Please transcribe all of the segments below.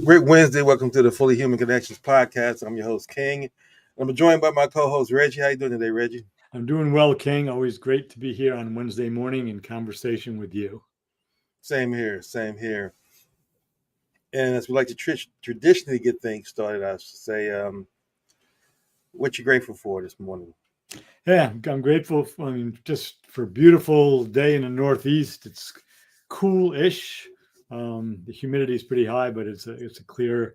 Great Wednesday. Welcome to the Fully Human Connections podcast. I'm your host, King. I'm joined by my co-host, Reggie. How you doing today, Reggie? I'm doing well, King. Always great to be here on Wednesday morning in conversation with you. Same here, same here. And as we like to traditionally get things started, I should say, what you grateful for this morning? Yeah, I'm grateful just for a beautiful day in the Northeast. It's cool-ish. The humidity is pretty high, but it's a clear,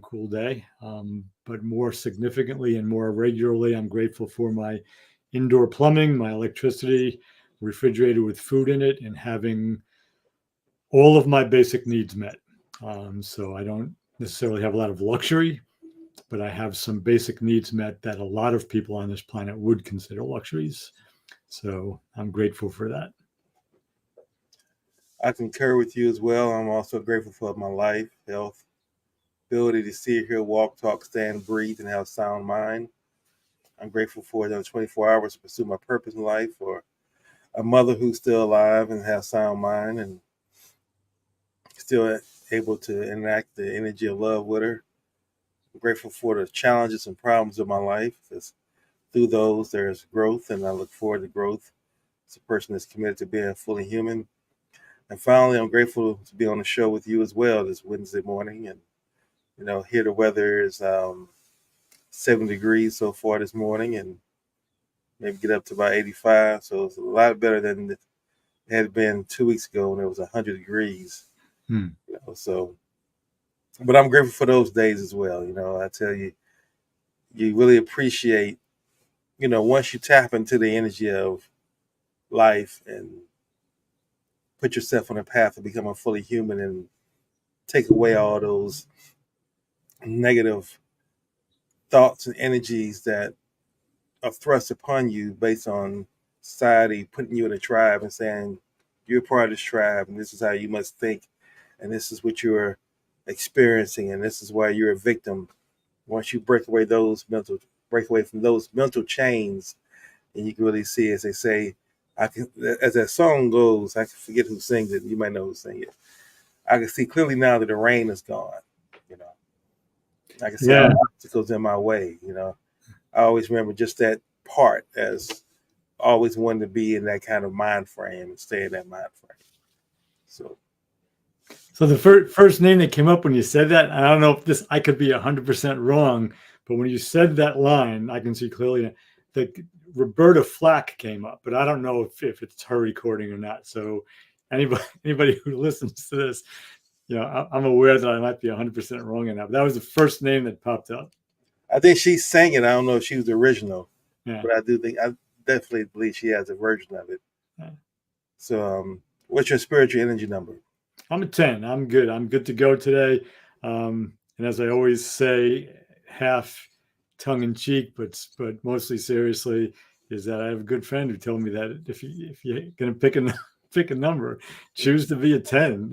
cool day. But more significantly and more regularly, I'm grateful for my indoor plumbing, my electricity, refrigerator with food in it, and having all of my basic needs met. So I don't necessarily have a lot of luxury, but I have some basic needs met that a lot of people on this planet would consider luxuries. So I'm grateful for that. I concur with you as well. I'm also grateful for my life, health, ability to sit here, walk, talk, stand, breathe, and have a sound mind. I'm grateful for the 24 hours to pursue my purpose in life, for a mother who's still alive and has sound mind and still able to enact the energy of love with her. I'm grateful for the challenges and problems of my life. Because through those, there's growth, and I look forward to growth as a person that's committed to being fully human. And finally, I'm grateful to be on the show with you as well this Wednesday morning. And, here the weather is 7 degrees so far this morning, and maybe get up to about 85. So it's a lot better than it had been 2 weeks ago when it was 100 degrees. So, but I'm grateful for those days as well. I tell you, you really appreciate, once you tap into the energy of life and put yourself on a path to becoming fully human and take away all those negative thoughts and energies that are thrust upon you based on society putting you in a tribe and saying you're part of this tribe and this is how you must think and this is what you're experiencing and this is why you're a victim. Once you break away from those mental chains, and you can really see, as they say, as that song goes, I can forget who sings it. You might know who sings it. I can see clearly now that the rain is gone. I can see all the obstacles in my way. I always remember just that part as always wanting to be in that kind of mind frame and stay in that mind frame. So the first name that came up when you said that, I don't know if I could be 100% wrong, but when you said that line, I can see clearly that Roberta Flack came up, but I don't know if it's her recording or not. So anybody who listens to this, I'm aware that I might be 100% wrong in that. But that was the first name that popped up. I think she sang it. I don't know if she was the original, yeah. But I definitely believe she has a version of it. Yeah. So, what's your spiritual energy number? I'm a 10. I'm good. I'm good to go today. And as I always say, half tongue in cheek, but mostly seriously, is that I have a good friend who told me that if you're going to pick a number, choose to be a 10.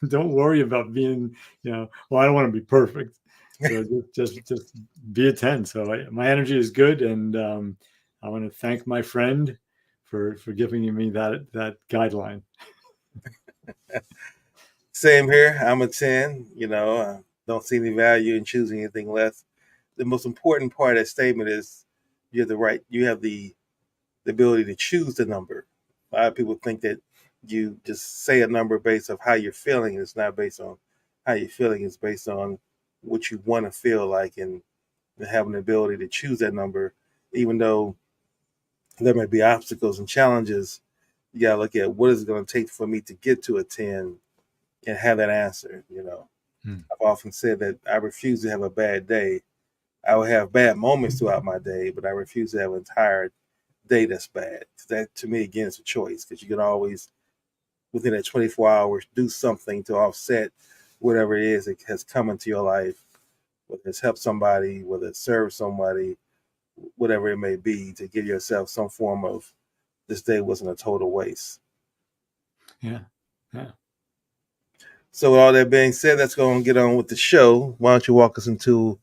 Don't worry about being, well, I don't want to be perfect. So just be a 10. So my energy is good, and I want to thank my friend for giving me that guideline. Same here. I'm a 10. I don't see any value in choosing anything less. The most important part of that statement is you have the ability to choose the number. A lot of people think that you just say a number based on how you're feeling, and it's not based on how you're feeling. It's based on what you want to feel like, and having the ability to choose that number, even though there may be obstacles and challenges. You gotta look at what is it going to take for me to get to a 10 and have that answer. I've often said that I refuse to have a bad day. I will have bad moments throughout my day, but I refuse to have an entire day that's bad. That, to me, again, is a choice, because you can always, within that 24 hours, do something to offset whatever it is that has come into your life, whether it's help somebody, whether it's serve somebody, whatever it may be, to give yourself some form of, this day wasn't a total waste. Yeah. So with all that being said, let's go and get on with the show. Why don't you walk us into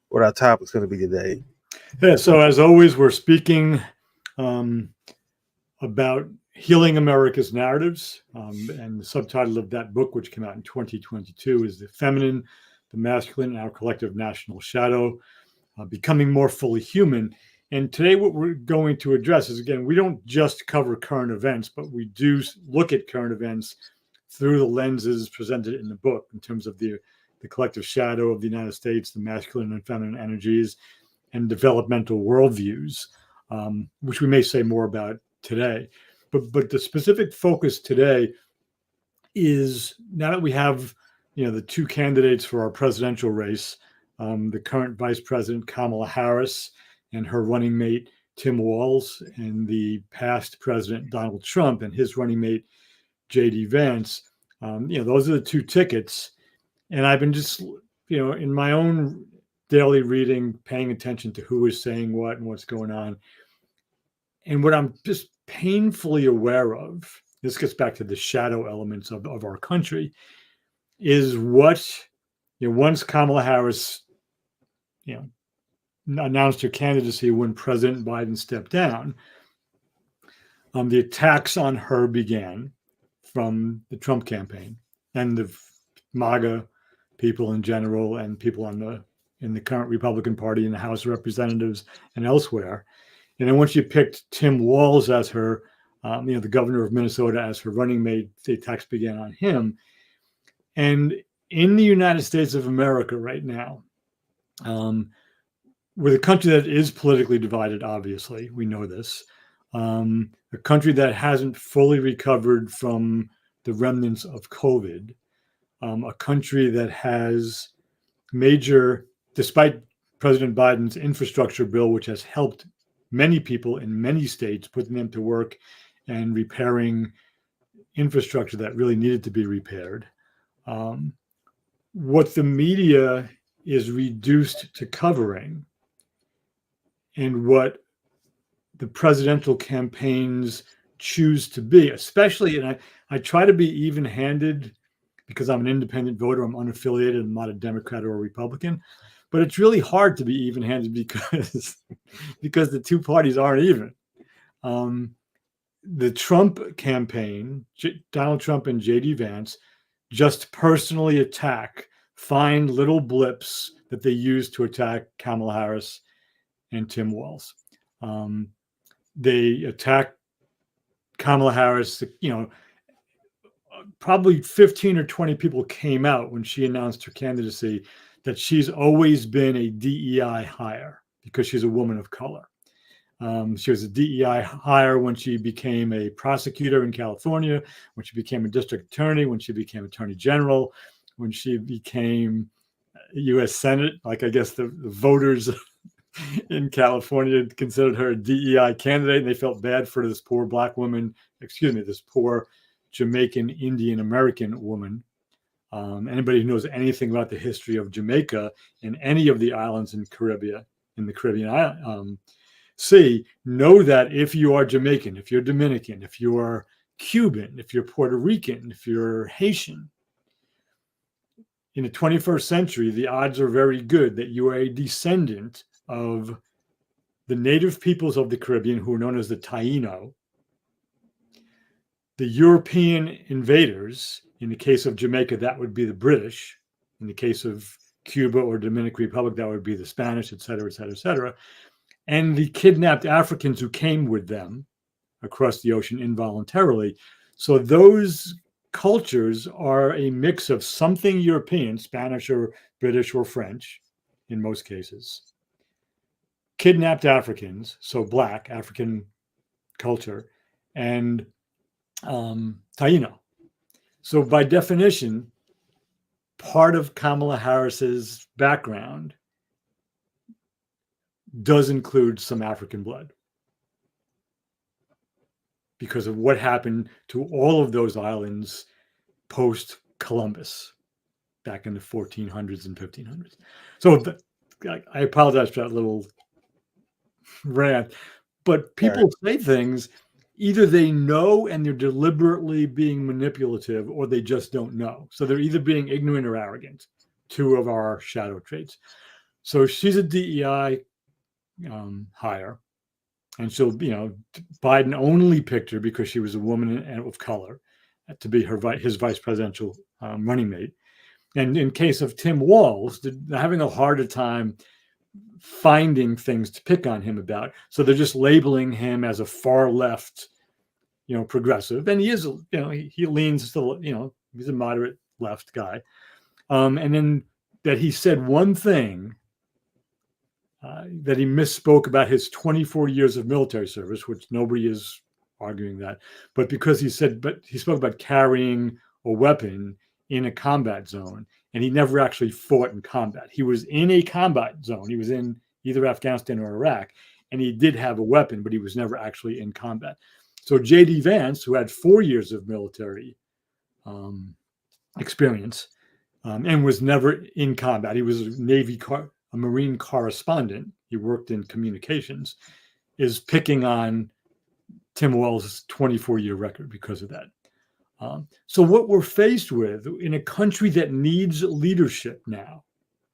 what our topic is going to be today? Yeah, so as always, we're speaking about Healing America's Narratives. And the subtitle of that book, which came out in 2022, is The Feminine, the Masculine, and Our Collective National Shadow, Becoming More Fully Human. And today what we're going to address is, again, we don't just cover current events, but we do look at current events through the lenses presented in the book in terms of the collective shadow of the United States, the masculine and feminine energies, and developmental worldviews, which we may say more about today. But the specific focus today is, now that we have the two candidates for our presidential race, the current Vice President Kamala Harris and her running mate Tim Walz, and the past President Donald Trump and his running mate J.D. Vance. Those are the two tickets. And I've been just, in my own daily reading, paying attention to who is saying what and what's going on. And what I'm just painfully aware of, this gets back to the shadow elements of our country, is what, once Kamala Harris, announced her candidacy when President Biden stepped down, the attacks on her began from the Trump campaign and the MAGA people in general, and people in the current Republican Party in the House of Representatives and elsewhere. And then once you picked Tim Walz as her, the governor of Minnesota, as her running mate, the attacks began on him. And in the United States of America right now, we're a country that is politically divided, obviously, we know this. A country that hasn't fully recovered from the remnants of COVID. A country that has despite President Biden's infrastructure bill, which has helped many people in many states, putting them to work and repairing infrastructure that really needed to be repaired. What the media is reduced to covering, and what the presidential campaigns choose to be, especially, and I try to be even-handed because I'm an independent voter, I'm unaffiliated, I'm not a Democrat or a Republican, but it's really hard to be even-handed because the two parties aren't even. The Trump campaign, Donald Trump and J.D. Vance, just personally find little blips that they use to attack Kamala Harris and Tim Walz. They attack Kamala Harris, probably 15 or 20 people came out when she announced her candidacy that she's always been a DEI hire because she's a woman of color. She was a DEI hire when she became a prosecutor in California, when she became a district attorney, when she became attorney general, when she became U.S. Senate. Like, I guess the voters in California considered her a DEI candidate, and they felt bad for this poor black woman, this poor Jamaican Indian American woman. Anybody who knows anything about the history of Jamaica and any of the islands in the Caribbean Sea, know that if you are Jamaican, if you're Dominican, if you are Cuban, if you're Puerto Rican, if you're Haitian, in the 21st century, the odds are very good that you are a descendant of the native peoples of the Caribbean, who are known as the Taino, the European invaders. In the case of Jamaica, that would be the British. In the case of Cuba or Dominican Republic, that would be the Spanish, et cetera, et cetera, et cetera. And the kidnapped Africans who came with them across the ocean involuntarily. So those cultures are a mix of something European, Spanish or British or French, in most cases. Kidnapped Africans, so Black, African culture, and Taino. So by definition, part of Kamala Harris's background does include some African blood because of what happened to all of those islands post-Columbus back in the 1400s and 1500s. So I apologize for that little rant, but people say things, either they know and they're deliberately being manipulative, or they just don't know. So they're either being ignorant or arrogant, two of our shadow traits. So she's a DEI hire, And so, Biden only picked her because she was a woman of color to be his vice presidential running mate. And in case of Tim Walz, they're having a harder time finding things to pick on him about. So they're just labeling him as a far left, progressive. And he is, he leans still, he's a moderate left guy. And then that he said one thing, that he misspoke about his 24 years of military service, which nobody is arguing that. But because he spoke about carrying a weapon in a combat zone, and he never actually fought in combat. He was in a combat zone. He was in either Afghanistan or Iraq, and he did have a weapon, but he was never actually in combat. So J.D. Vance, who had 4 years of military experience and was never in combat, he was a Marine correspondent. He worked in communications, is picking on Tim Walz's 24-year record because of that. So what we're faced with in a country that needs leadership now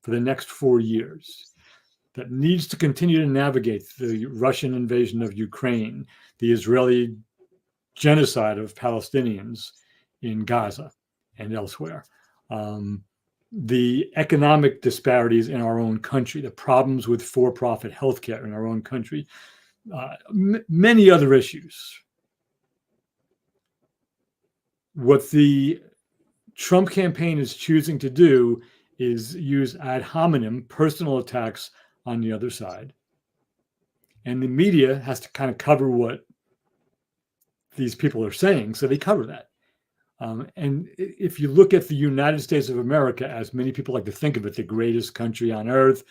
for the next 4 years, that needs to continue to navigate the Russian invasion of Ukraine, the Israeli genocide of Palestinians in Gaza and elsewhere, the economic disparities in our own country, the problems with for-profit healthcare in our own country, many other issues. What the Trump campaign is choosing to do is use ad hominem personal attacks on the other side. And the media has to kind of cover what these people are saying, so they cover that. And if you look at the United States of America, as many people like to think of it, the greatest country on earth,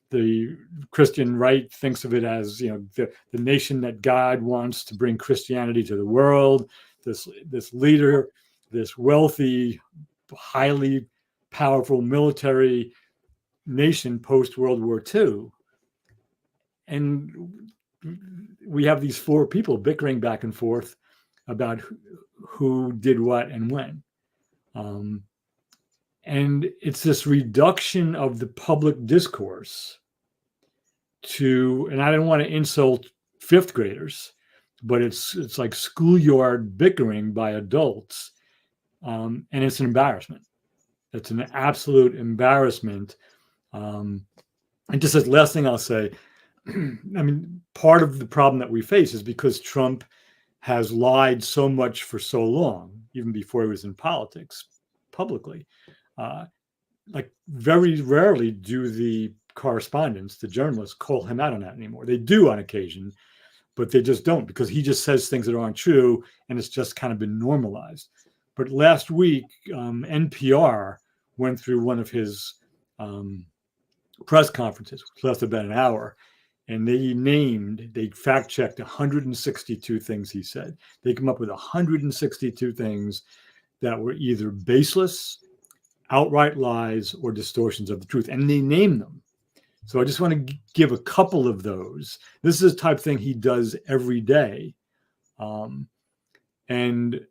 the Christian right thinks of it as, the nation that God wants to bring Christianity to the world, this leader, this wealthy, highly powerful military nation post-World War II. And we have these four people bickering back and forth about who did what and when. And it's this reduction of the public discourse to, and I don't want to insult fifth graders, but it's like schoolyard bickering by adults. And it's an embarrassment. It's an absolute embarrassment. And just as last thing I'll say, I mean, part of the problem that we face is because Trump has lied so much for so long, even before he was in politics publicly. Like very rarely do the correspondents, the journalists, call him out on that anymore. They do on occasion, but they just don't, because he just says things that aren't true, and it's just kind of been normalized. But last week, NPR went through one of his press conferences, which lasted about an hour, and they fact-checked 162 things he said. They come up with 162 things that were either baseless, outright lies, or distortions of the truth, and they name them. So I just want to give a couple of those. This is the type of thing he does every day. And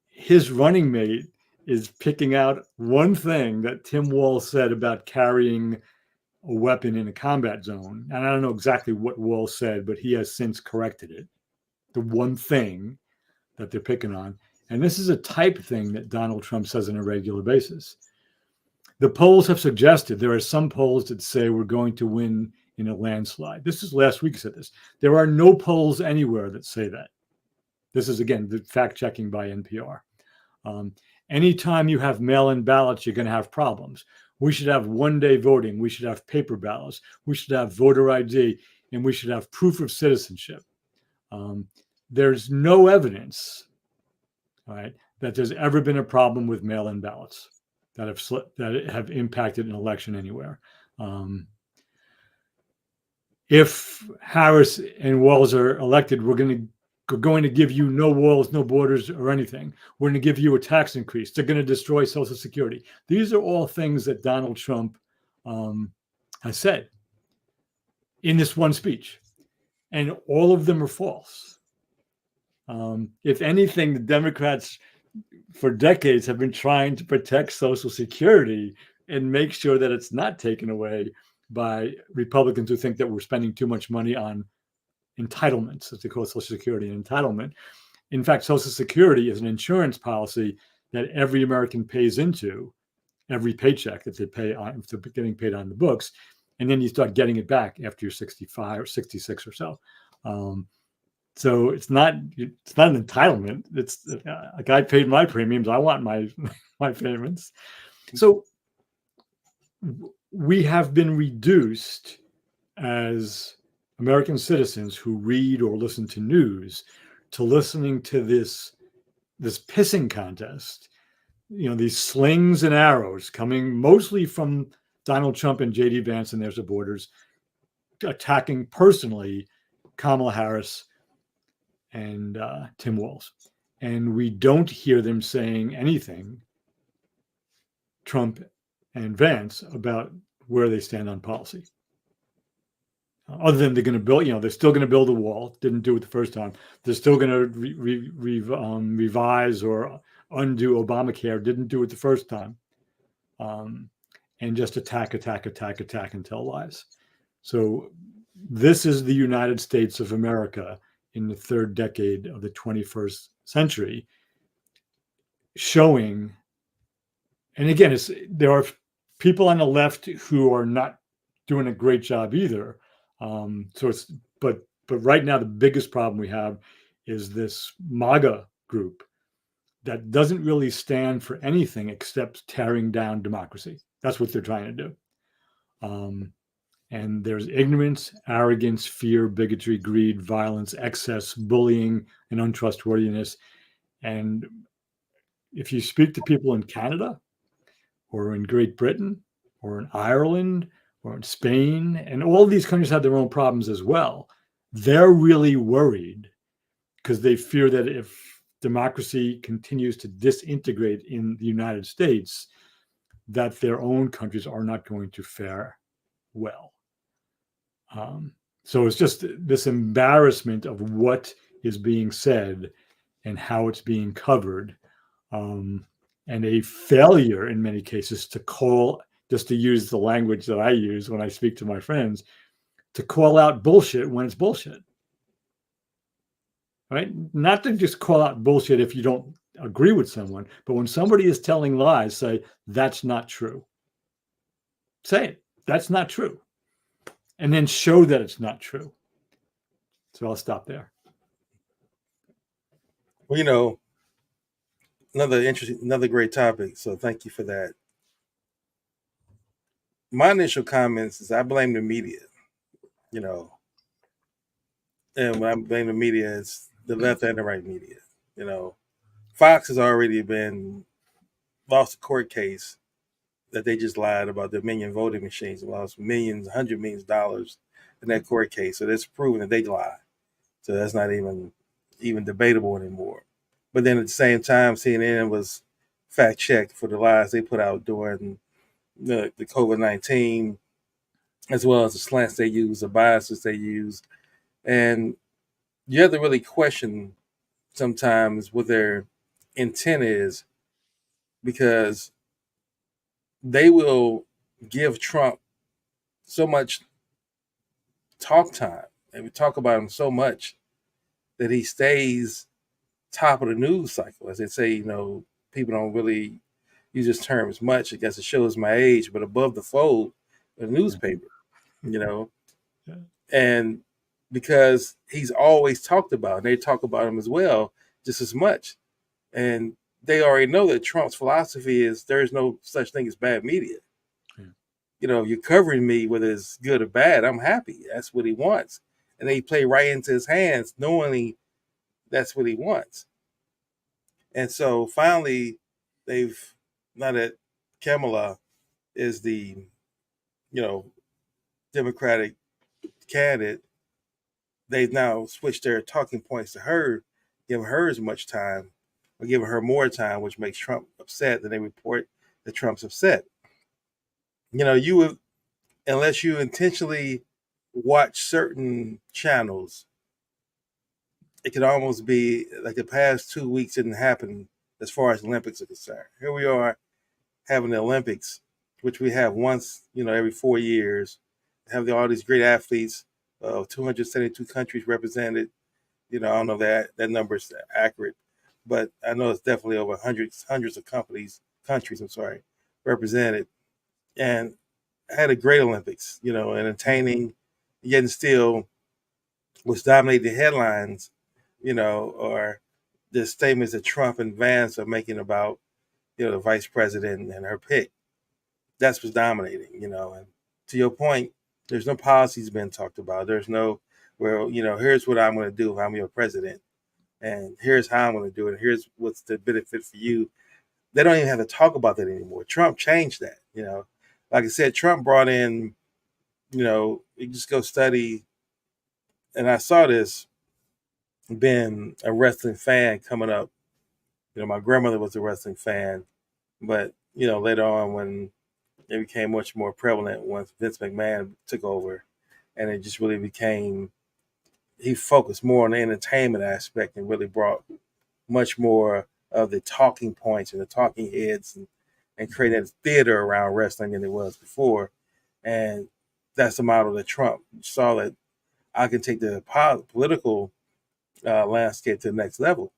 his running mate is picking out one thing that Tim Walz said about carrying a weapon in a combat zone. And I don't know exactly what Walz said, but he has since corrected it. The one thing that they're picking on. And this is a type thing that Donald Trump says on a regular basis. The polls have suggested, there are some polls that say we're going to win in a landslide. This is last week said this. There are no polls anywhere that say that. This is, again, the fact checking by NPR. Anytime you have mail-in ballots, you're going to have problems. We should have one-day voting. We should have paper ballots. We should have voter ID, and we should have proof of citizenship. There's no evidence, right, that there's ever been a problem with mail-in ballots that have impacted an election anywhere. If Harris and Walz are elected, we're going to give you no walls, no borders, or anything. We're going to give you a tax increase. They're going to destroy Social Security. These are all things that Donald Trump has said in this one speech, and all of them are false. If anything, the Democrats for decades have been trying to protect Social Security and make sure that it's not taken away by Republicans who think that we're spending too much money on entitlements, as they call Social Security, an entitlement. In fact, Social Security is an insurance policy that every American pays into every paycheck that they pay on, if they're getting paid on the books, and then you start getting it back after you're 65 or 66 or so. So it's not an entitlement. It's like I paid my premiums. I want my payments. So we have been reduced as American citizens who read or listen to news to listening to this pissing contest. These slings and arrows coming mostly from Donald Trump and J.D. Vance and their supporters, attacking personally Kamala Harris and Tim Walz. And we don't hear them saying anything, Trump and Vance, about where they stand on policy. Other than they're going to build, they're still going to build a wall. Didn't do it the first time. They're still going to revise or undo Obamacare. Didn't do it the first time. And just attack and tell lies. So this is the United States of America in the third decade of the 21st century, showing, and again, there are people on the left who are not doing a great job either. But right now the biggest problem we have is this MAGA group that doesn't really stand for anything except tearing down democracy. That's what they're trying to do. And there's ignorance, arrogance, fear, bigotry, greed, violence, excess, bullying, and untrustworthiness. And if you speak to people in Canada or in Great Britain or in Ireland or in Spain, and all these countries have their own problems as well, they're really worried because they fear that if democracy continues to disintegrate in the United States, that their own countries are not going to fare well. So it's just this embarrassment of what is being said and how it's being covered, and a failure in many cases to call, just to use the language that I use when I speak to my friends, to call out bullshit when it's bullshit. Right? Not to just call out bullshit if you don't agree with someone, but when somebody is telling lies, say, that's not true. Say it. That's not true. And then show that it's not true. So I'll stop there. Well, another great topic. So thank you for that. My initial comments is I blame the media, and when I blame the media, it's the left and the right media. Fox has already been lost a court case that they just lied about the Dominion voting machines and lost millions, $100 million in that court case. So that's proven that they lied. So that's not even debatable anymore. But then at the same time, CNN was fact checked for the lies they put out during the COVID-19, as well as the slants they use, the biases they use. And you have to really question sometimes what their intent is, because they will give Trump so much talk time, and we talk about him so much that he stays top of the news cycle. As they say, people don't really use this term as much. I guess it shows my age, but above the fold of the newspaper, Yeah. And because he's always talked about, and they talk about him as well, just as much. And they already know that Trump's philosophy is there is no such thing as bad media. Yeah. You're covering me, whether it's good or bad, I'm happy. That's what he wants. And they play right into his hands, knowing that's what he wants. And so finally, now that Kamala is the, Democratic candidate, they've now switched their talking points to her, giving her as much time, or giving her more time, which makes Trump upset. Then they report that Trump's upset. Unless you intentionally watch certain channels, it could almost be like the past 2 weeks didn't happen as far as Olympics are concerned. Here we are having the Olympics, which we have once, every 4 years, have all these great athletes, 272 countries represented. I don't know if that number is accurate, but I know it's definitely over hundreds of countries. I'm sorry, represented, and had a great Olympics. Entertaining, yet and still was dominating the headlines. Or the statements that Trump and Vance are making about the vice president and her pick. That's what's dominating. And to your point, there's no policies being talked about. There's no, well, here's what I'm going to do if I'm your president, and here's how I'm going to do it. Here's what's the benefit for you. They don't even have to talk about that anymore. Trump changed that. Like I said, Trump brought in. You just go study, and I saw this being a wrestling fan coming up. My grandmother was a wrestling fan, but later on when it became much more prevalent once Vince McMahon took over, and it just really became he focused more on the entertainment aspect and really brought much more of the talking points and the talking heads and created a theater around wrestling than it was before. And that's the model that Trump saw that I can take the political landscape to the next level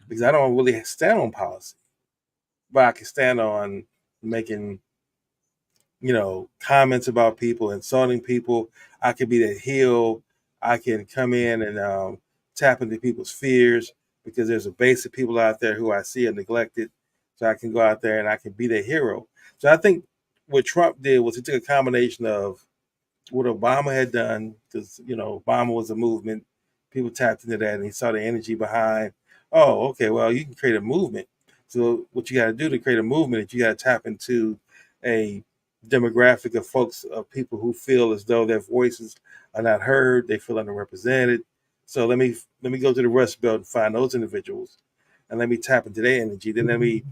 because I don't really stand on policy, but I can stand on making comments about people, insulting people. I could be that heel. I can come in and tap into people's fears because there's a base of people out there who I see are neglected. So I can go out there and I can be their hero. So I think what Trump did was he took a combination of what Obama had done, because Obama was a movement. People tapped into that, and he saw the energy behind. Oh, okay, well, you can create a movement. So what you got to do to create a movement is you got to tap into a demographic of folks, of people who feel as though their voices are not heard, they feel underrepresented. So let me go to the Rust Belt and find those individuals, and let me tap into their energy. Then let me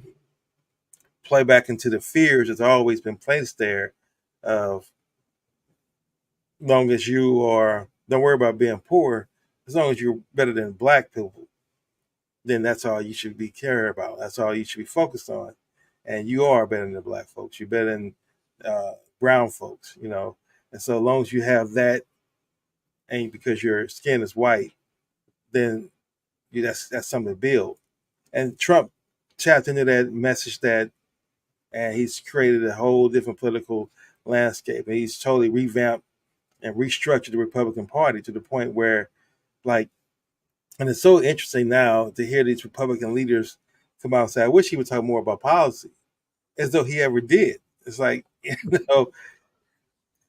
play back into the fears that's always been placed there of long as you are, don't worry about being poor, as long as you're better than black people, then that's all you should be caring about. That's all you should be focused on. And you are better than the black folks. You're better than brown folks. And so as long as you have that, and because your skin is white, then that's something to build. And Trump tapped into that message and he's created a whole different political landscape. And he's totally revamped and restructured the Republican Party to the point where, like, and it's so interesting now to hear these Republican leaders come out and say, I wish he would talk more about policy, as though he ever did. It's like, it's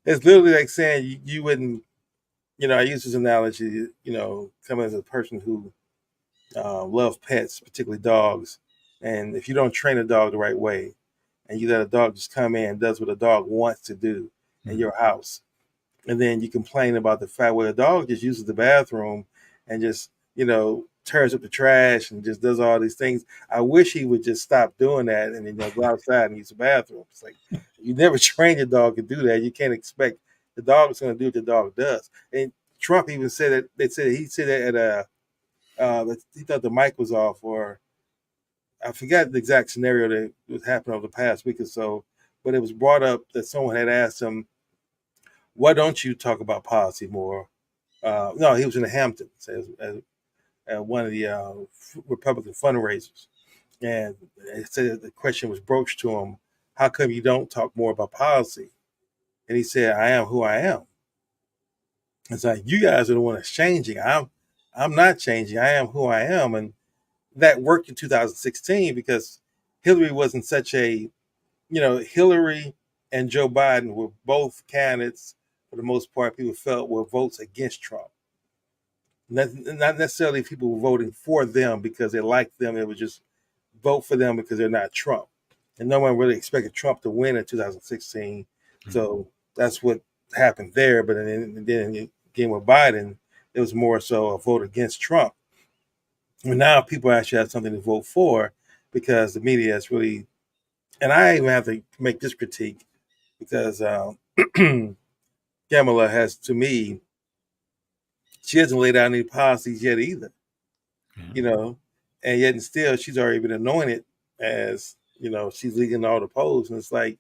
literally like saying you wouldn't, I use this analogy, coming as a person who love pets, particularly dogs. And if you don't train a dog the right way, and you let a dog just come in and does what a dog wants to do in your house, and then you complain about the fact where the dog just uses the bathroom and just tears up the trash and just does all these things. I wish he would just stop doing that and then go outside and use the bathroom. It's like you never train your dog to do that. You can't expect the dog is going to do what the dog does. And Trump even said that he said that at he thought the mic was off, or I forgot the exact scenario that was happening over the past week or so, but it was brought up that someone had asked him, why don't you talk about policy more? No, he was in the Hamptons at one of the Republican fundraisers. And it said the question was broached to him, how come you don't talk more about policy? And he said, I am who I am. It's like, you guys are the one that's changing. I'm not changing. I am who I am. And that worked in 2016 because Hillary wasn't such a, Hillary and Joe Biden were both candidates, for the most part, people felt were votes against Trump. Not necessarily people were voting for them because they liked them. It was just vote for them because they're not Trump. And no one really expected Trump to win in 2016. So that's what happened there. But then again with Biden, it was more so a vote against Trump. And now people actually have something to vote for because the media is really, and I even have to make this critique because Kamala has, to me, she hasn't laid out any policies yet either, and yet and still she's already been anointed as, she's leading all the polls. And it's like,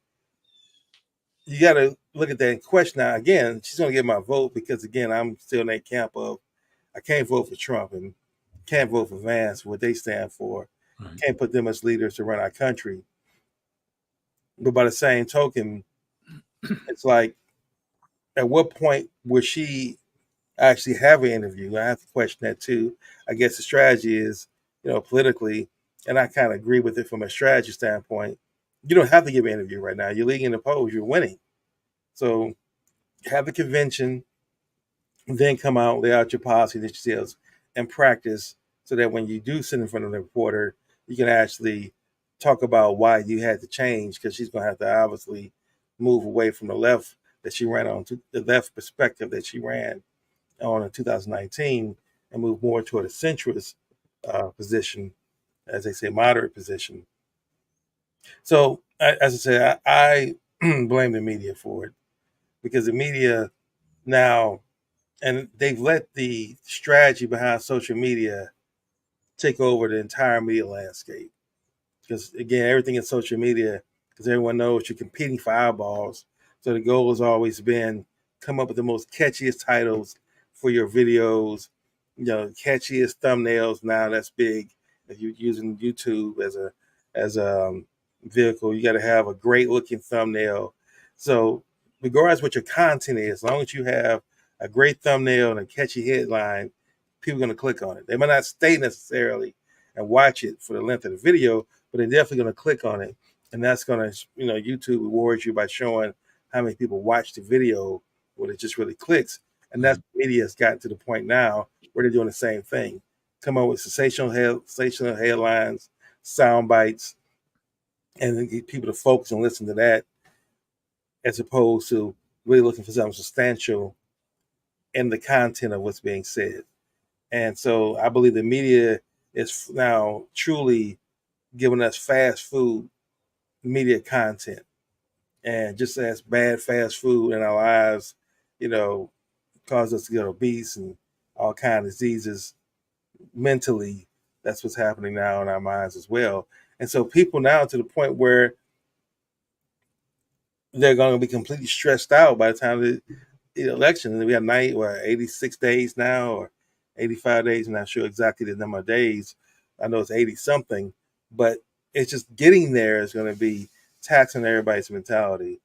you got to look at that question. Now, again, she's going to get my vote because, again, I'm still in that camp of I can't vote for Trump and can't vote for Vance, what they stand for. Right. Can't put them as leaders to run our country. But by the same token, it's like, at what point would she actually have an interview? I have to question that too. I guess the strategy is, politically, and I kind of agree with it from a strategy standpoint. You don't have to give an interview right now. You're leading the polls. You're winning. So have the convention, then come out, lay out your policy initiatives, and practice so that when you do sit in front of the reporter, you can actually talk about why you had to change because she's going to have to obviously move away from the left that she ran on, to the left perspective that she ran on in 2019 and move more toward a centrist position, as they say, moderate position. So, as I say, I blame the media for it because the media now, and they've let the strategy behind social media take over the entire media landscape. Because again, everything in social media, because everyone knows you're competing for eyeballs. So the goal has always been come up with the most catchiest titles for your videos, catchiest thumbnails. Now that's big. If you're using YouTube as a vehicle, you got to have a great looking thumbnail. So regardless what your content is, as long as you have a great thumbnail and a catchy headline, people are going to click on it. They might not stay necessarily and watch it for the length of the video, but they're definitely going to click on it. And that's going to, YouTube rewards you by showing how many people watch the video when it just really clicks. And that's media has gotten to the point now where they're doing the same thing. Come up with sensational headlines, sound bites, and then get people to focus and listen to that as opposed to really looking for something substantial in the content of what's being said. And so I believe the media is now truly giving us fast food media content. And just as bad fast food in our lives, cause us to get obese and all kind of diseases mentally, that's what's happening now in our minds as well. And so people now to the point where they're going to be completely stressed out by the time of the election. And we have 86 days now or 85 days. I'm not sure exactly the number of days. I know it's 80 something, but it's just getting there is going to be taxing everybody's mentality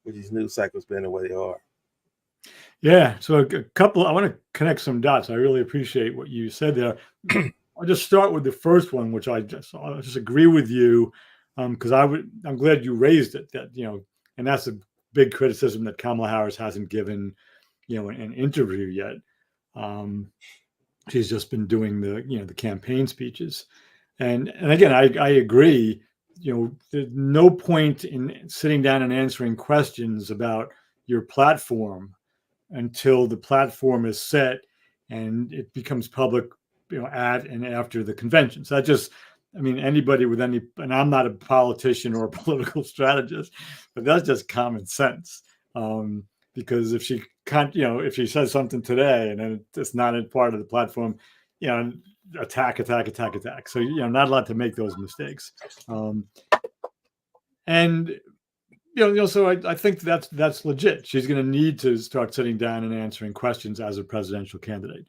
with these news cycles being the way they are. Yeah. So I want to connect some dots. I really appreciate what you said there. I'll just start with the first one, which I'll just agree with you. Because I'm glad you raised it that, and that's a big criticism that Kamala Harris hasn't given, an interview yet. She's just been doing the campaign speeches. And again, I agree, there's no point in sitting down and answering questions about your platform until the platform is set and it becomes public, at and after the convention. So that just, anybody with any, and I'm not a politician or a political strategist, but that's just common sense. Because if she can't, if she says something today and then it's not in part of the platform, attack. So, not allowed to make those mistakes. And so I think that's legit. She's going to need to start sitting down and answering questions as a presidential candidate.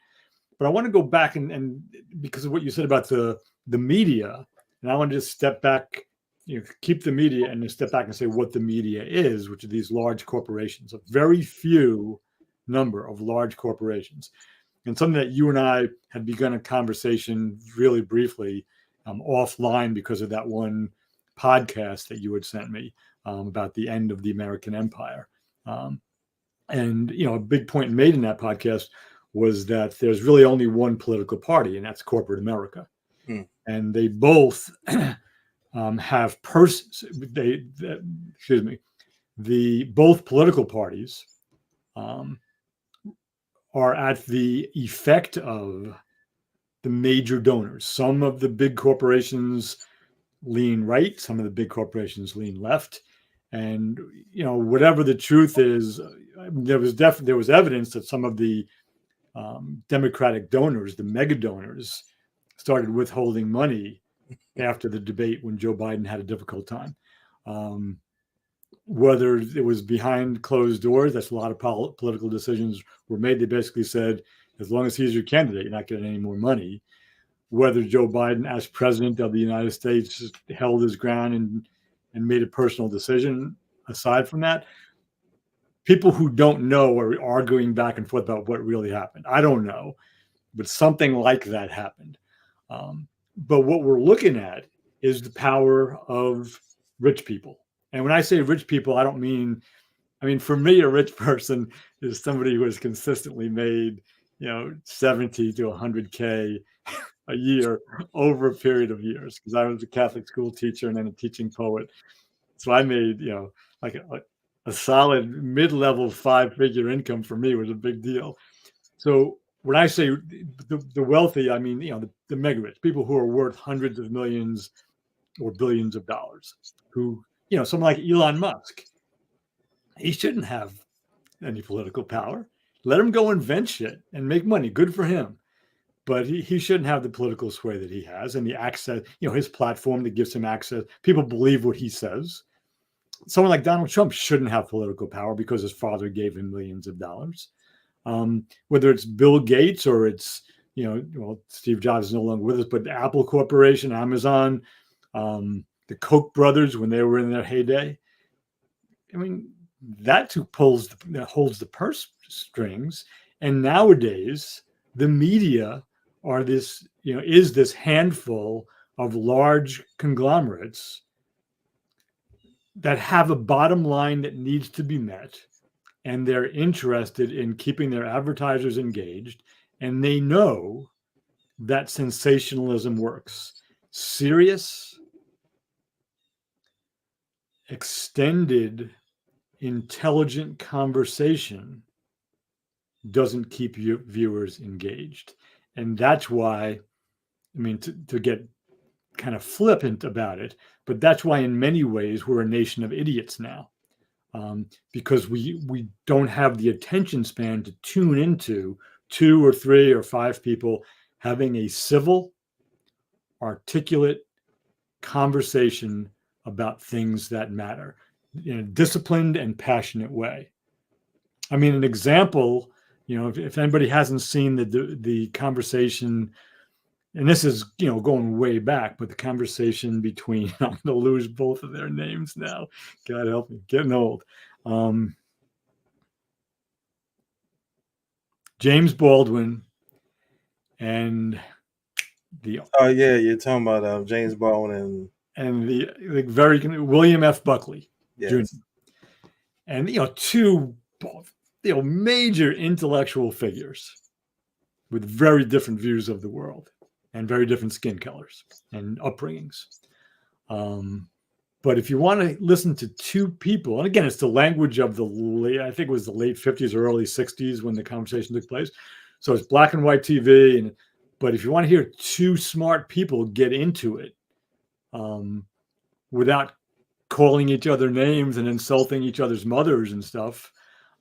But I want to go back and because of what you said about the media, and I want to just step back, keep the media and just step back and say what the media is, which are these large corporations, a very few number of large corporations. And something that you and I had begun a conversation really briefly offline because of that one podcast that you had sent me about the end of the American empire. And, a big point made in that podcast was that there's really only one political party, and that's corporate America. And they both have both political parties are at the effect of the major donors. Some of the big corporations lean right, some of the big corporations lean left. And, whatever the truth is, there was evidence that some of the Democratic donors, the mega donors, started withholding money after the debate when Joe Biden had a difficult time. whether it was behind closed doors, that's a lot of political decisions were made. They basically said, as long as he's your candidate, you're not getting any more money. Whether Joe Biden, as president of the United States, held his ground and made a personal decision. Aside from that, people who don't know are arguing back and forth about what really happened. I don't know, but something like that happened. But what we're looking at is the power of rich people. And when I say rich people, I mean, for me, a rich person is somebody who has consistently made, 70 to 100K a year over a period of years, because I was a Catholic school teacher and then a teaching poet. So I made, like a solid mid-level 5-figure income for me was a big deal. So when I say the wealthy, I mean, the mega rich, people who are worth hundreds of millions or billions of dollars, who, someone like Elon Musk, he shouldn't have any political power. Let him go invent shit and make money. Good for him. But he shouldn't have the political sway that he has and the access, his platform that gives him access. People believe what he says. Someone like Donald Trump shouldn't have political power because his father gave him millions of dollars. Whether it's Bill Gates or it's, Steve Jobs is no longer with us, but the Apple Corporation, Amazon, the Koch brothers, when they were in their heyday. I mean, that's who holds the purse strings. And nowadays, the media are is this handful of large conglomerates that have a bottom line that needs to be met, and they're interested in keeping their advertisers engaged, and they know that sensationalism works. Serious, extended, intelligent conversation doesn't keep viewers engaged. And that's why, to get kind of flippant about it, but that's why in many ways we're a nation of idiots now, because we don't have the attention span to tune into 2 or 3 or 5 people having a civil, articulate conversation about things that matter in a disciplined and passionate way. An example, if anybody hasn't seen the conversation, and this is, going way back, but the conversation between, I'm going to lose both of their names now. God help me, getting old. James Baldwin and the Oh yeah, you're talking about James Baldwin and the very William F. Buckley Jr. yes. And 2 major intellectual figures with very different views of the world and very different skin colors and upbringings. But if you want to listen to 2 people, and again, it's the language of I think it was the late 50s or early 60s when the conversation took place. So it's black and white TV. But if you want to hear 2 smart people get into it without calling each other names and insulting each other's mothers and stuff,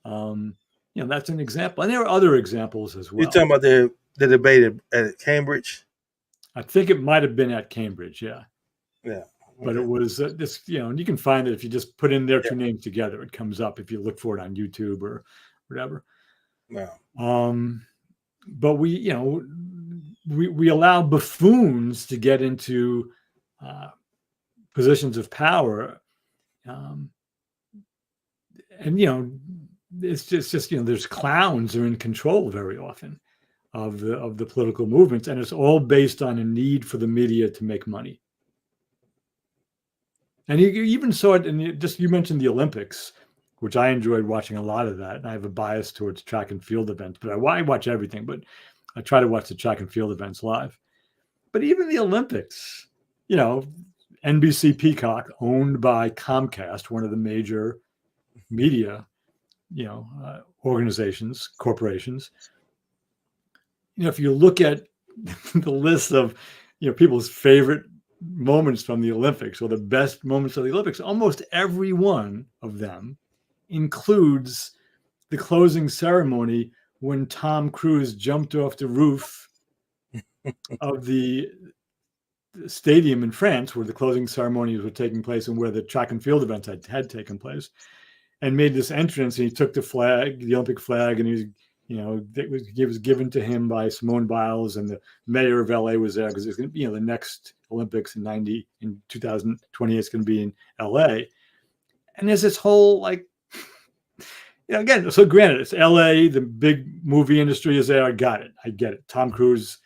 that's an example. And there are other examples as well. You're talking about the debate at Cambridge? I think it might have been at Cambridge, yeah. Yeah. Okay. But it was this, and you can find it if you just put in their 2 names together. It comes up if you look for it on YouTube or whatever. Wow. But we allow buffoons to get into positions of power, and it's just there's clowns are in control very often of the political movements, and it's all based on a need for the media to make money. And you even saw it you mentioned the Olympics, which I enjoyed watching a lot of that. And I have a bias towards track and field events, but I watch everything, but I try to watch the track and field events live. But even the Olympics, NBC Peacock, owned by Comcast, one of the major media, organizations, corporations. If you look at the list of, people's favorite moments from the Olympics or the best moments of the Olympics, almost every one of them includes the closing ceremony when Tom Cruise jumped off the roof of the stadium in France where the closing ceremonies were taking place and where the track and field events had taken place, and made this entrance. And he took the flag, the Olympic flag, and it was given to him by Simone Biles, and the mayor of LA was there because it's going to be, the next Olympics in 2020 is going to be in LA. And there's this whole again, so granted, it's LA, the big movie industry is there. I get it. Tom Cruise,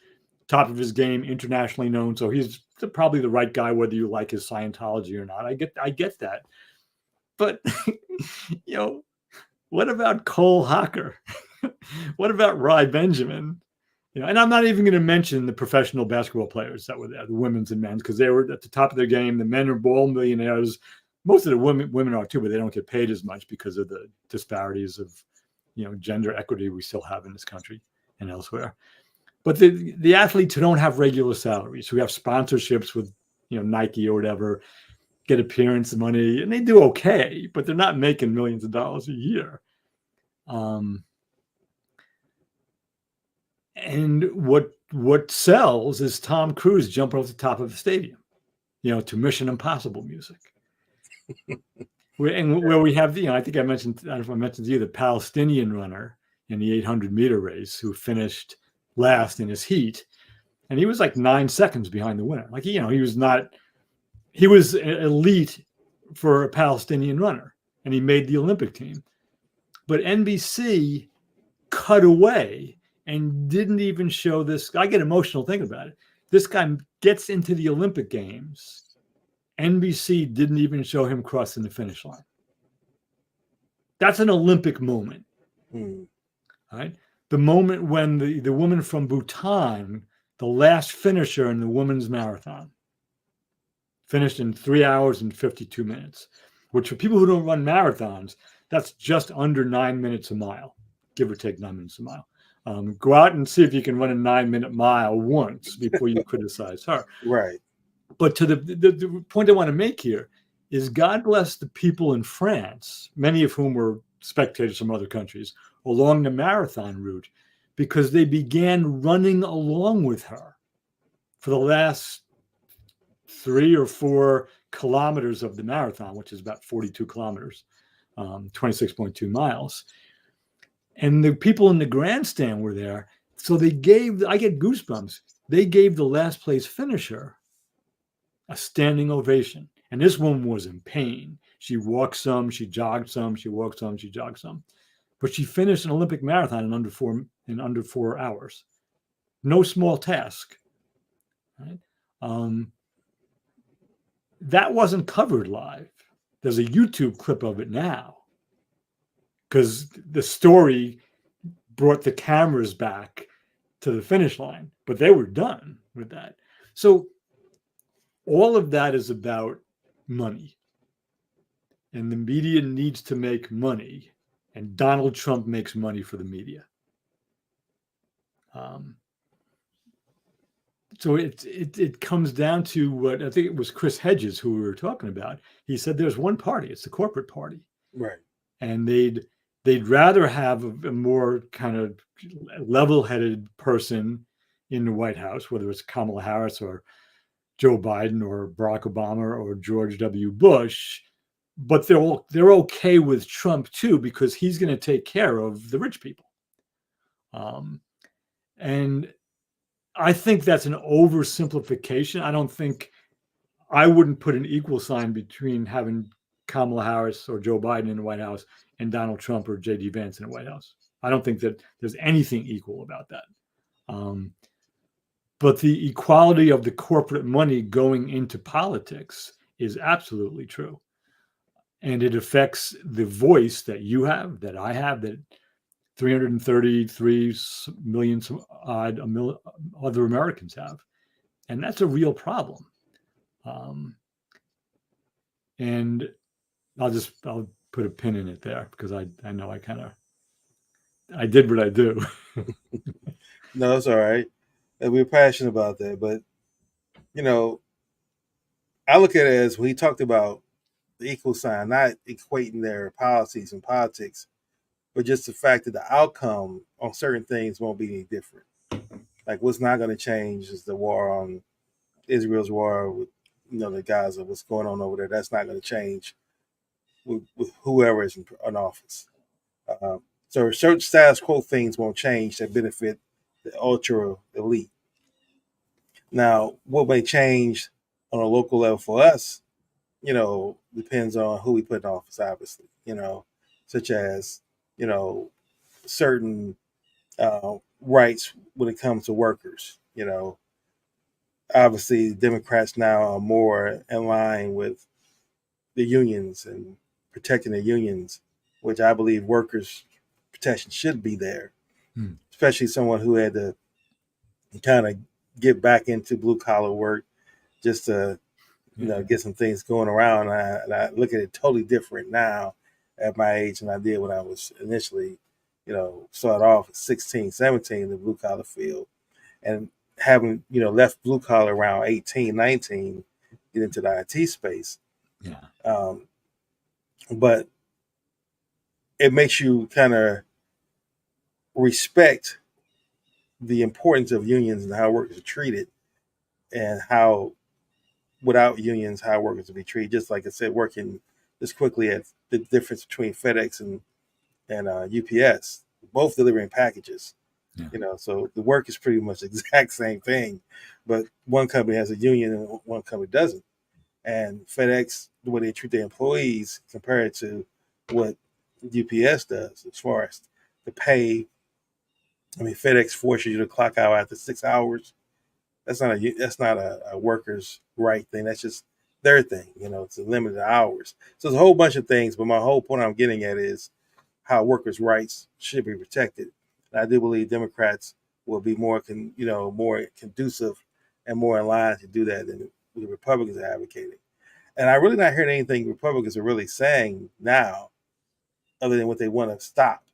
top of his game, internationally known. So he's probably the right guy, whether you like his Scientology or not. I get that. But, what about Cole Hocker? What about Ry Benjamin? And I'm not even going to mention the professional basketball players that were there, the women's and men's, because they were at the top of their game. The men are all millionaires. Most of the women are too, but they don't get paid as much because of the disparities of, gender equity we still have in this country and elsewhere. But the athletes who don't have regular salaries, who have sponsorships with, Nike or whatever, get appearance money, and they do okay, but they're not making millions of dollars a year. And what sells is Tom Cruise jumping off the top of the stadium, to Mission Impossible music. Where we have I think I don't know if I mentioned to you, the Palestinian runner in the 800-meter race who finished last in his heat, and he was like 9 seconds behind the winner. He was elite for a Palestinian runner, and he made the Olympic team. But NBC cut away and didn't even show this. I get emotional thinking about it. This guy gets into the Olympic Games. NBC didn't even show him crossing the finish line. That's an Olympic moment. Right? The moment when the woman from Bhutan, the last finisher in the women's marathon, finished in 3 hours and 52 minutes, which for people who don't run marathons, that's just under 9 minutes a mile, give or take 9 minutes a mile. Go out and see if you can run a 9-minute mile once before you criticize her. Right. But to the point I want to make here is, God bless the people in France, many of whom were spectators from other countries, along the marathon route, because they began running along with her for the last 3 or 4 kilometers of the marathon, which is about 42 kilometers, 26.2 miles. And the people in the grandstand were there. So I get goosebumps. They gave the last place finisher a standing ovation. And this woman was in pain. She walked some, she jogged some, she walked some, she jogged some. But she finished an Olympic marathon in under 4 hours. No small task. Right? That wasn't covered live. There's a YouTube clip of it now, because the story brought the cameras back to the finish line, but they were done with that. So all of that is about money, and the media needs to make money, and Donald Trump makes money for the media. So it comes down to what I think it was Chris Hedges who we were talking about. He said there's one party, it's the corporate party, Right? And they'd rather have a more kind of level-headed person in the White House, whether it's Kamala Harris or Joe Biden or Barack Obama or George W. Bush, but they're okay with Trump too, because he's going to take care of the rich people. And I think that's an oversimplification. I wouldn't put an equal sign between having Kamala Harris or Joe Biden in the White House and Donald Trump or J.D. Vance in the White House. I don't think that there's anything equal about that. But the equality of the corporate money going into politics is absolutely true. And it affects the voice that you have, that I have, that 333 million odd other Americans have. And that's a real problem. And I'll put a pin in it there, because I know I did what I do. No, it's all right. And we're passionate about that. But, I look at it as, when he talked about the equal sign, not equating their policies and politics, but just the fact that the outcome on certain things won't be any different. Like, what's not going to change is the war on Israel's war with the Gaza, what's going on over there. That's not going to change with whoever is in office. Uh, so certain status quo things won't change that benefit the ultra elite. Now, what may change on a local level for us, depends on who we put in office, obviously, such as, you know, certain rights when it comes to workers. Obviously, Democrats now are more in line with the unions and protecting the unions, which I believe workers' protection should be there, especially someone who had to kind of get back into blue collar work just to get some things going around. And I look at it totally different now at my age than I did when I was initially, started off at 16, 17 in the blue collar field, and having, left blue collar around 18, 19, get into the IT space. Yeah. But it makes you kind of respect the importance of unions and how workers are treated, and how without unions, how workers will be treated. Just like I said, working just quickly at the difference between FedEx and UPS, both delivering packages. Yeah. So the work is pretty much the exact same thing, but one company has a union and one company doesn't. And FedEx, the way they treat their employees compared to what UPS does as far as the pay. I mean, FedEx forces you to clock out after 6 hours. That's not a worker's right thing. That's just their thing. It's a limited hours. So there's a whole bunch of things. But my whole point I'm getting at is how workers' rights should be protected. And I do believe Democrats will be more conducive and more in line to do that than the Republicans are advocating. And I really not hearing anything Republicans are really saying now, other than what they want to stop.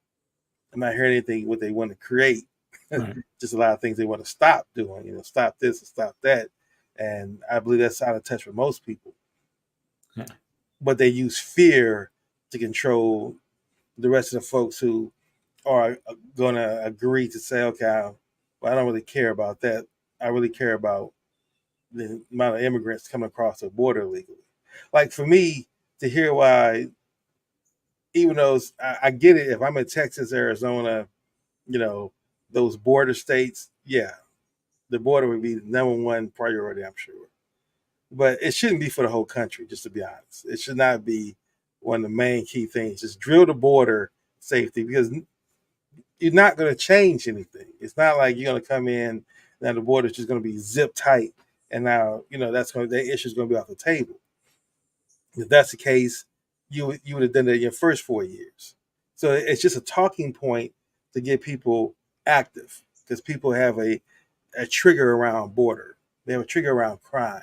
I'm not hearing anything what they want to create. Right. Just a lot of things they want to stop doing. Stop this and stop that. And I believe that's out of touch with most people. Yeah. But they use fear to control the rest of the folks who are going to agree to say, okay, well, I don't really care about that. I really care about the amount of immigrants coming across the border illegally. Like for me to hear why, even though I get it, if I'm in Texas, Arizona, those border states, yeah, the border would be the number one priority, I'm sure. But it shouldn't be for the whole country, just to be honest. It should not be one of the main key things. Just drill the border safety, because you're not going to change anything. It's not like you're going to come in, now the border's just going to be zip tight, and now, that issue is going to be off the table. If that's the case, you would have done that in your first 4 years. So it's just a talking point to get people active, because people have a trigger around border. They have a trigger around crime.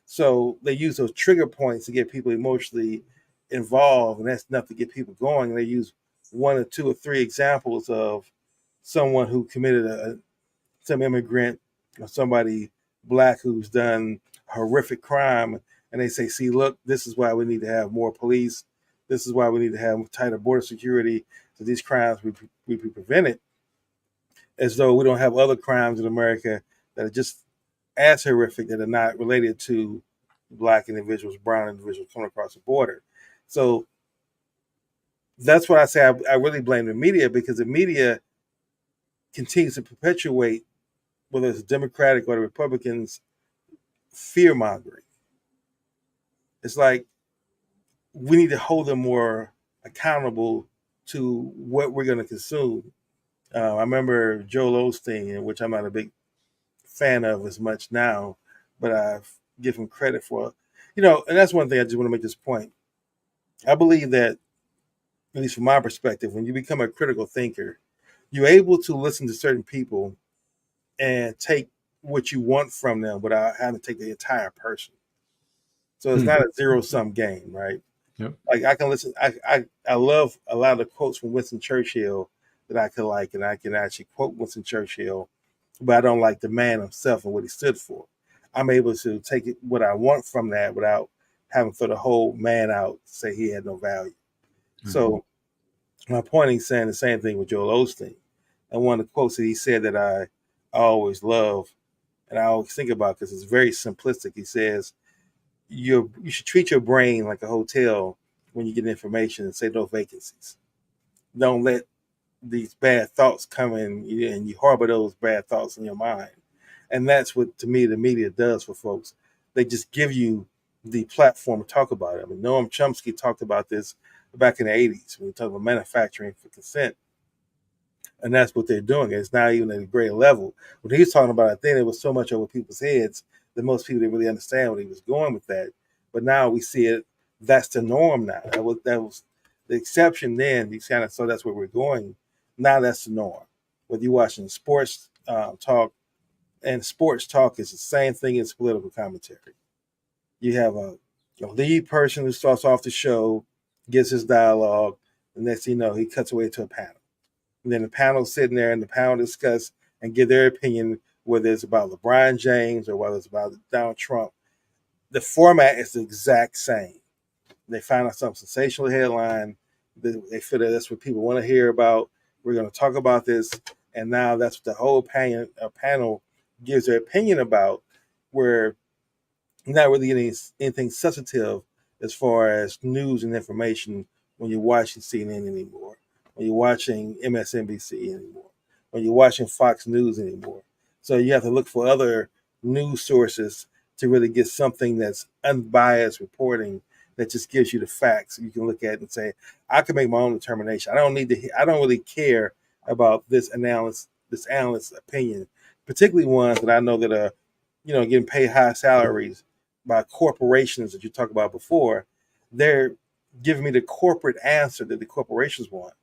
So they use those trigger points to get people emotionally involved, and that's enough to get people going. And they use one or two or three examples of someone who committed some immigrant or somebody black who's done a horrific crime, and they say, see, look, this is why we need to have more police. This is why we need to have tighter border security, so these crimes will be prevented, as though we don't have other crimes in America that are just as horrific, that are not related to black individuals, brown individuals coming across the border. So that's what I say. I really blame the media, because the media continues to perpetuate, whether it's Democratic or the Republicans, fear mongering. It's like we need to hold them more accountable to what we're going to consume. I remember Joel Osteen, which I'm not a big fan of as much now, but I give him credit for, and that's one thing I just want to make this point. I believe that, at least from my perspective, when you become a critical thinker, you're able to listen to certain people and take what you want from them without having to take the entire person. So it's not a zero sum game, right? Yep. Like I can listen. I love a lot of the quotes from Winston Churchill that I could like, and I can actually quote Winston Churchill, but I don't like the man himself and what he stood for. I'm able to take what I want from that without having for the whole man out say he had no value. So my point is saying the same thing with Joel Osteen. And one of the quotes that he said that I always love and I always think about because it's very simplistic. He says you should treat your brain like a hotel when you get information and say no vacancies. Don't let these bad thoughts come in and you harbor those bad thoughts in your mind. And that's what, to me, the media does for folks. They just give you the platform to talk about it. I mean, Noam Chomsky talked about this back in the 80s when he talked about manufacturing for consent. And that's what they're doing. It's not even at a great level. When he was talking about it then, it was so much over people's heads that most people didn't really understand what he was going with that. But now we see it. That's the norm now. That was the exception then. You kind of so that's where we're going. Now that's the norm. Whether you're watching sports talk, and sports talk is the same thing as political commentary. You have a lead person who starts off the show, gives his dialogue, and next thing you know, he cuts away to a panel. And then the panel's sitting there and the panel discuss and give their opinion, whether it's about LeBron James or whether it's about Donald Trump. The format is the exact same. They find out some sensational headline. They feel that that's what people want to hear about. We're going to talk about this. And now that's what the whole panel gives their opinion about, where you're not really getting anything substantive as far as news and information when you're watching CNN anymore, when you're watching MSNBC anymore, when you're watching Fox News anymore. So you have to look for other news sources to really get something that's unbiased reporting that just gives you the facts you can look at and say, I can make my own determination. I don't really care about this analyst's opinion, particularly ones that I know that are, getting paid high salaries by corporations that you talked about before. They're giving me the corporate answer that the corporations want.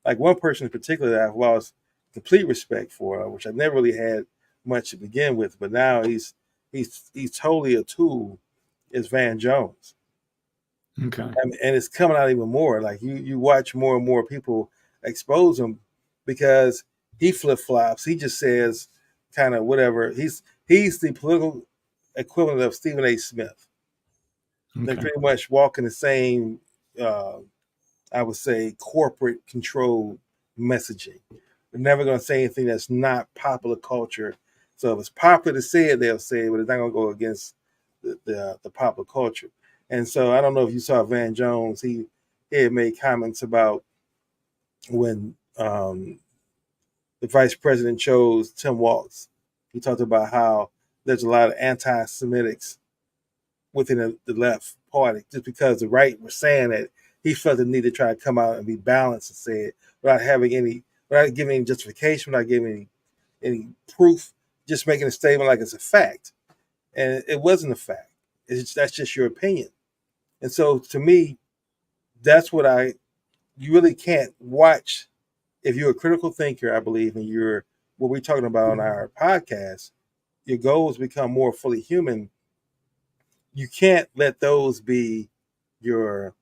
Like one person in particular that I've lost complete respect for, which I never really had much to begin with, but now he's totally a tool, is Van Jones. Okay. And it's coming out even more. Like you watch more and more people expose him because he flip flops. He just says kind of whatever. He's the political equivalent of Stephen A. Smith. They Okay. pretty much walk in the same, uh, I would say, corporate controlled messaging. They're never going to say anything that's not popular culture. So if it's popular to say it, they'll say it, but it's not going to go against the popular culture. And so I don't know if you saw Van Jones. He had made comments about when the vice president chose Tim Walz. He talked about how there's a lot of anti-Semitics within the left party, just because the right was saying that he felt the need to try to come out and be balanced and say it without giving any justification, without giving any proof, just making a statement like it's a fact. And it wasn't a fact. That's just your opinion. And so to me, that's what you really can't watch if you're a critical thinker, I believe, and you're what we're talking about on our podcast, your goals become more fully human. You can't let those be your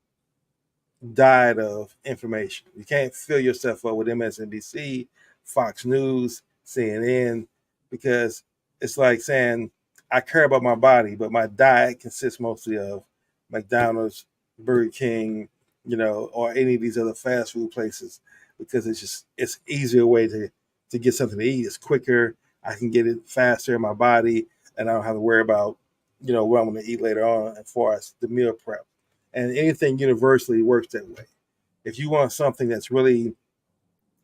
diet of information. You can't fill yourself up with MSNBC, Fox News, CNN, because it's like saying, I care about my body, but my diet consists mostly of McDonald's, Burger King, or any of these other fast food places, because it's easier way to get something to eat. It's quicker. I can get it faster in my body, and I don't have to worry about, what I'm going to eat later on as far as the meal prep. And anything universally works that way. If you want something that's really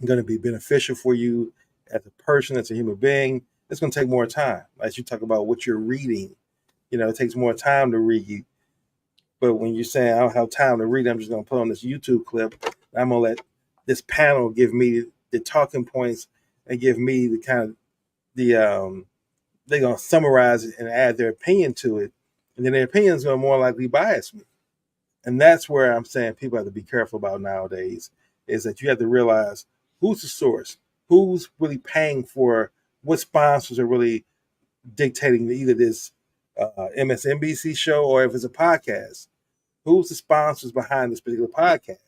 going to be beneficial for you as a person, as a human being, it's going to take more time. As you talk about what you're reading, it takes more time to read. But when you're saying I don't have time to read, I'm just going to put on this YouTube clip. I'm going to let this panel give me the talking points and give me the kind of they're going to summarize it and add their opinion to it, and then their opinion is going to more likely bias me. And that's where I'm saying people have to be careful about nowadays, is that you have to realize who's the source, who's really paying for, what sponsors are really dictating either this MSNBC show or if it's a podcast. Who's the sponsors behind this particular podcast?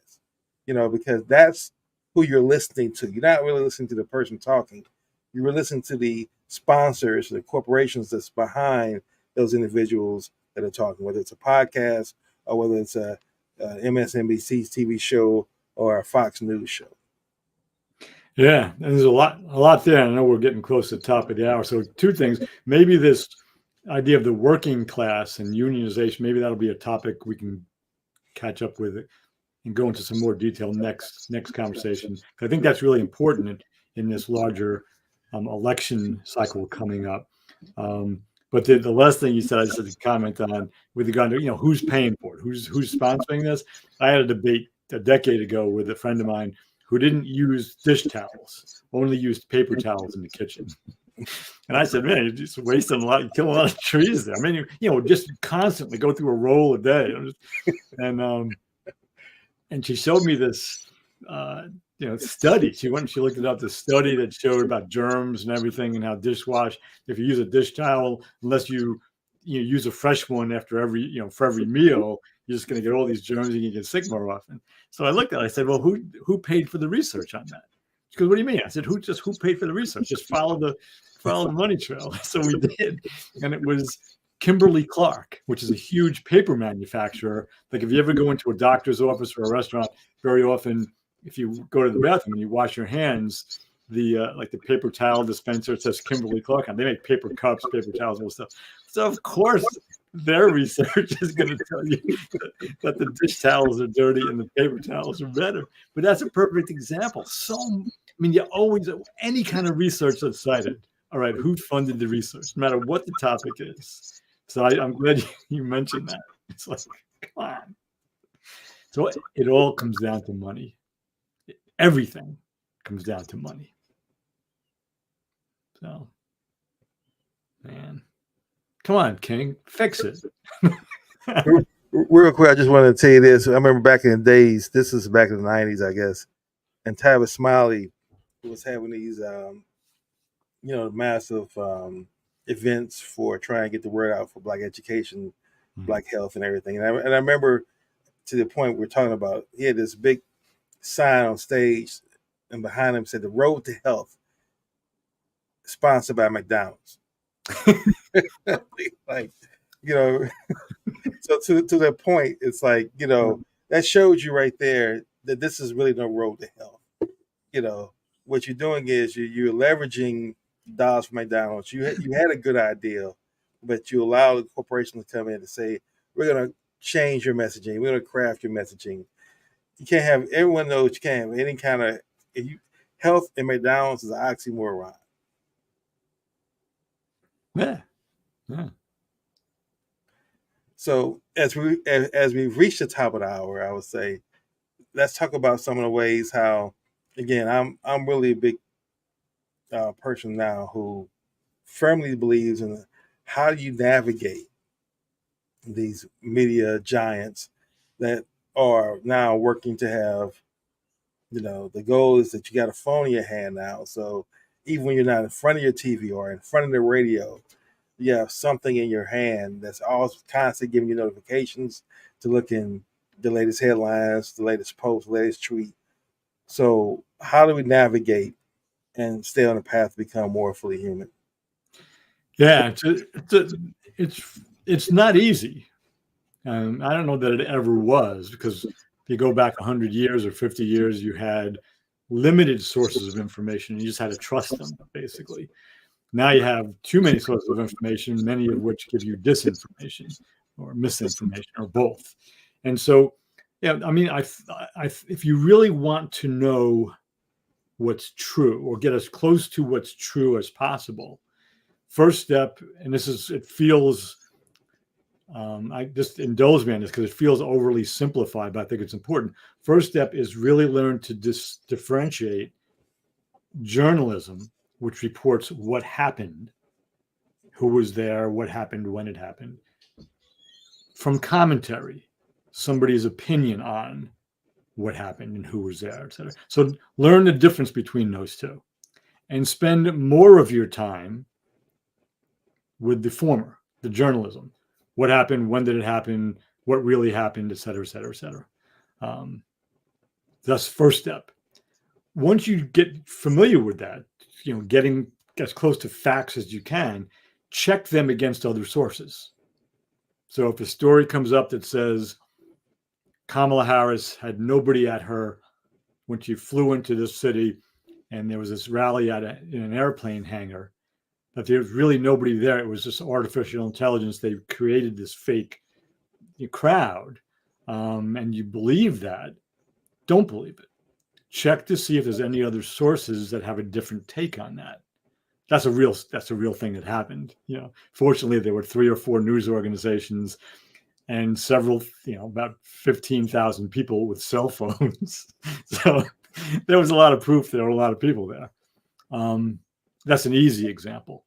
Because that's who you're listening to. You're not really listening to the person talking. You're listening to the sponsors, the corporations that's behind those individuals that are talking, whether it's a podcast or whether it's a MSNBC's TV show or a Fox News show. Yeah, and there's a lot there. I know we're getting close to the top of the hour. So two things. Maybe this idea of the working class and unionization, maybe that'll be a topic we can catch up with and go into some more detail next conversation. I think that's really important in this larger election cycle coming up. But the last thing you said, I just had to comment on with regard to who's paying for it, who's sponsoring this. I had a debate a decade ago with a friend of mine who didn't use dish towels, only used paper towels in the kitchen. And I said, man, you're just wasting a lot, you kill a lot of trees there. I mean, just constantly go through a roll a day. And she showed me this, study. She went and she looked it up, the study that showed about germs and everything and how dishwash, if you use a dish towel, unless you use a fresh one after for every meal, you're just going to get all these germs and you get sick more often. So I looked at it, I said, well, who paid for the research on that? She goes, what do you mean? I said, who paid for the research? Just follow the money trail. So we did. And it was Kimberly Clark, which is a huge paper manufacturer. Like if you ever go into a doctor's office or a restaurant, very often, if you go to the bathroom and you wash your hands, the paper towel dispenser, it says Kimberly Clark on. They make paper cups, paper towels, all stuff. So of course, their research is going to tell you that the dish towels are dirty and the paper towels are better. But that's a perfect example. You always, any kind of research that's cited, all right, who funded the research, no matter what the topic is. So I'm glad you mentioned that. It's like, come on. So it all comes down to money. Everything comes down to money. So, man, come on, King, fix it. Real quick, I just wanted to tell you this. I remember back in the days, this is back in the 90s, I guess, and Tavis Smiley was having these, massive events for trying to get the word out for Black education, Black health, and everything. And I remember to the point we're talking about, he had this big sign on stage, and behind him said, "The Road to Health," sponsored by McDonald's. Like, so to that point, it's like, that shows you right there that this is really no road to health. What you're doing is you're leveraging dollars from McDonald's. You had a good idea, but you allow the corporation to come in and say, we're going to change your messaging. We're going to craft your messaging. You can't have, everyone knows you can't have any kind of, health and McDonald's is an oxymoron. Yeah. So as we've reached the top of the hour, I would say, let's talk about some of the ways how, again, I'm really a big person now who firmly believes in how do you navigate these media giants that are now working to have, the goal is that you got a phone in your hand now. So even when you're not in front of your TV or in front of the radio, you have something in your hand that's always constantly giving you notifications to look in the latest headlines, the latest post, the latest tweet. So how do we navigate and stay on the path to become more fully human? Yeah, it's not easy. I don't know that it ever was, because if you go back 100 years or 50 years, you had limited sources of information. You just had to trust them, basically. Now you have too many sources of information, many of which give you disinformation or misinformation or both. And so, if you really want to know what's true or get as close to what's true as possible, first step, and it feels, I just indulge me on this because it feels overly simplified, but I think it's important. First step is really learn to differentiate journalism, which reports what happened, who was there, what happened, when it happened, from commentary, somebody's opinion on what happened and who was there, etc. So learn the difference between those two and spend more of your time with the former, the journalism. What happened, when did it happen, what really happened, etc., etc., etc. That's first step. Once you get familiar with that, getting as close to facts as you can, check them against other sources. So if a story comes up that says Kamala Harris had nobody at her when she flew into this city, and there was this rally in an airplane hangar, but there was really nobody there. It was just artificial intelligence. They created this fake crowd, and you believe that. Don't believe it. Check to see if there's any other sources that have a different take on that. That's a real thing that happened. Fortunately, there were 3 or 4 news organizations and several, about 15,000 people with cell phones. So there was a lot of proof there were a lot of people there. That's an easy example.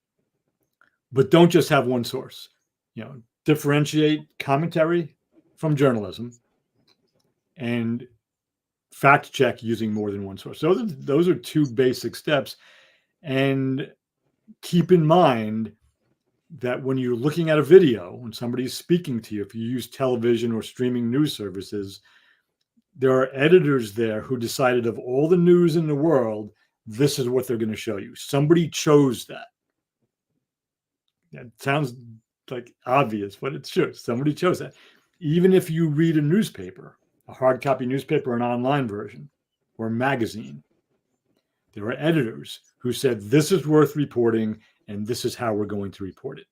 But don't just have one source. Differentiate commentary from journalism and fact check using more than one source. So those are 2 basic steps. And keep in mind that when you're looking at a video, when somebody's speaking to you, if you use television or streaming news services, there are editors there who decided of all the news in the world, this is what they're going to show you. Somebody chose that. That sounds like obvious, but it's true. Somebody chose that. Even if you read a newspaper, a hard copy newspaper, an online version, or a magazine, there are editors who said, this is worth reporting, and this is how we're going to report it.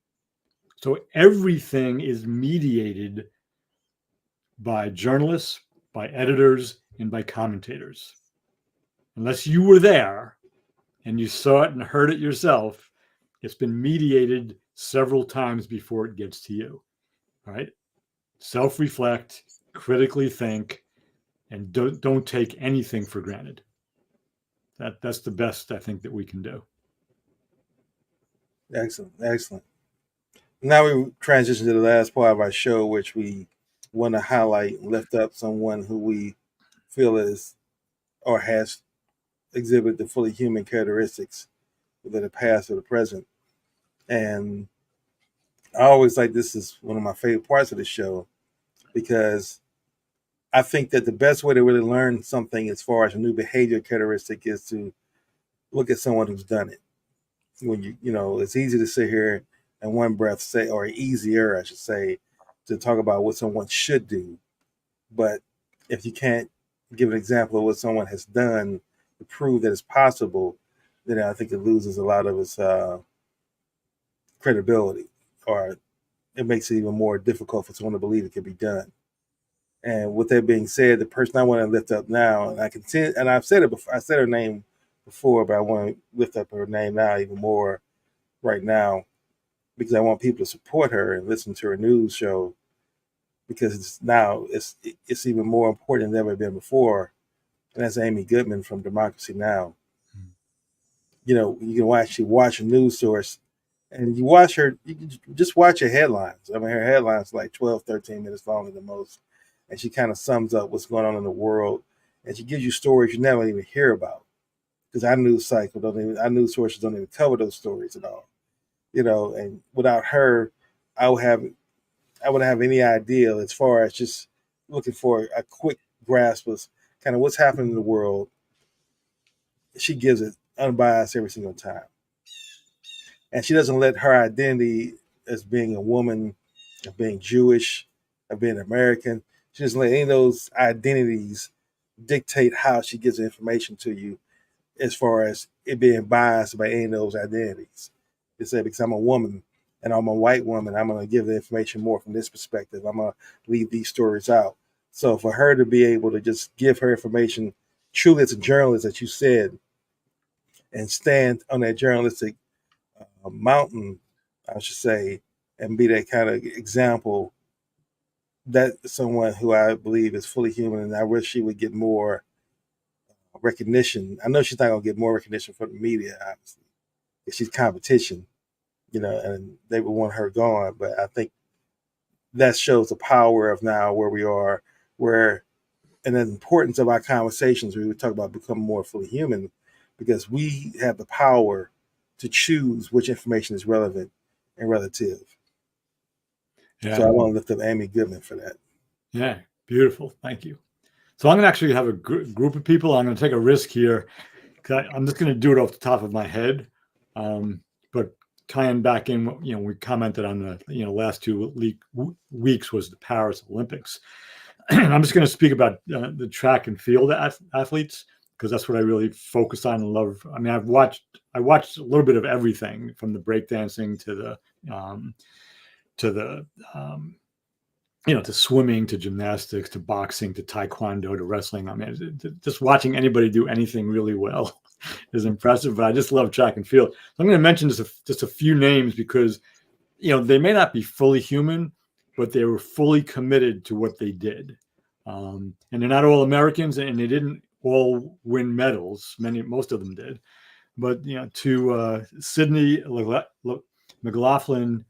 So everything is mediated by journalists, by editors, and by commentators. Unless you were there and you saw it and heard it yourself, it's been mediated several times before it gets to you. All right? Self-reflect, critically think, and don't take anything for granted. That's the best I think that we can do. Excellent. Now we transition to the last part of our show, which we want to highlight and lift up someone who we feel is or has exhibited the fully human characteristics, whether the past or the present. And I always like, this is one of my favorite parts of the show, because I think that the best way to really learn something as far as a new behavior characteristic is to look at someone who's done it. When it's easy to sit here in one breath say, or easier, I should say, to talk about what someone should do. But if you can't give an example of what someone has done to prove that it's possible, then I think it loses a lot of its credibility, or it makes it even more difficult for someone to believe it can be done. And with that being said, the person I want to lift up now, and I've said it before, I said her name before, but I want to lift up her name now even more right now, because I want people to support her and listen to her news show, because it's even more important than ever been before. And that's Amy Goodman from Democracy Now! You can actually watch a news source, and you can just watch her headlines. I mean, her headlines are like 12, 13 minutes long at the most. And she kind of sums up what's going on in the world. And she gives you stories you never even hear about, because our news sources don't even cover those stories at all. And without her, I wouldn't have any idea, as far as just looking for a quick grasp of kind of what's happening in the world. She gives it unbiased every single time. And she doesn't let her identity as being a woman, of being Jewish, of being American, she doesn't let any of those identities dictate how she gives the information to you, as far as it being biased by any of those identities. They say, because I'm a woman and I'm a white woman, I'm going to give the information more from this perspective. I'm going to leave these stories out. So for her to be able to just give her information truly as a journalist, that you said, and stand on that journalistic mountain, I should say, and be that kind of example, that's someone who I believe is fully human, and I wish she would get more recognition. I know she's not going to get more recognition from the media, obviously, because she's competition, and they would want her gone. But I think that shows the power of now where we are, and the importance of our conversations. We would talk about becoming more fully human, because we have the power to choose which information is relevant and relative. Yeah. So I want to lift up Amy Goodman for that. Yeah, beautiful. Thank you. So I'm going to actually have a group of people. I'm going to take a risk here, because I'm just going to do it off the top of my head. But tying back in, we commented on the last 2 weeks was the Paris Olympics. And I'm just going to speak about the track and field athletes, because that's what I really focus on and love. I mean, I watched a little bit of everything from the breakdancing to the to swimming, to gymnastics, to boxing, to taekwondo, to wrestling. I mean, just watching anybody do anything really well is impressive. But I just love track and field. So I'm going to mention just a few names because they may not be fully human, but they were fully committed to what they did. And they're not all Americans, and they didn't all win medals. Most of them did. But to Sydney McLaughlin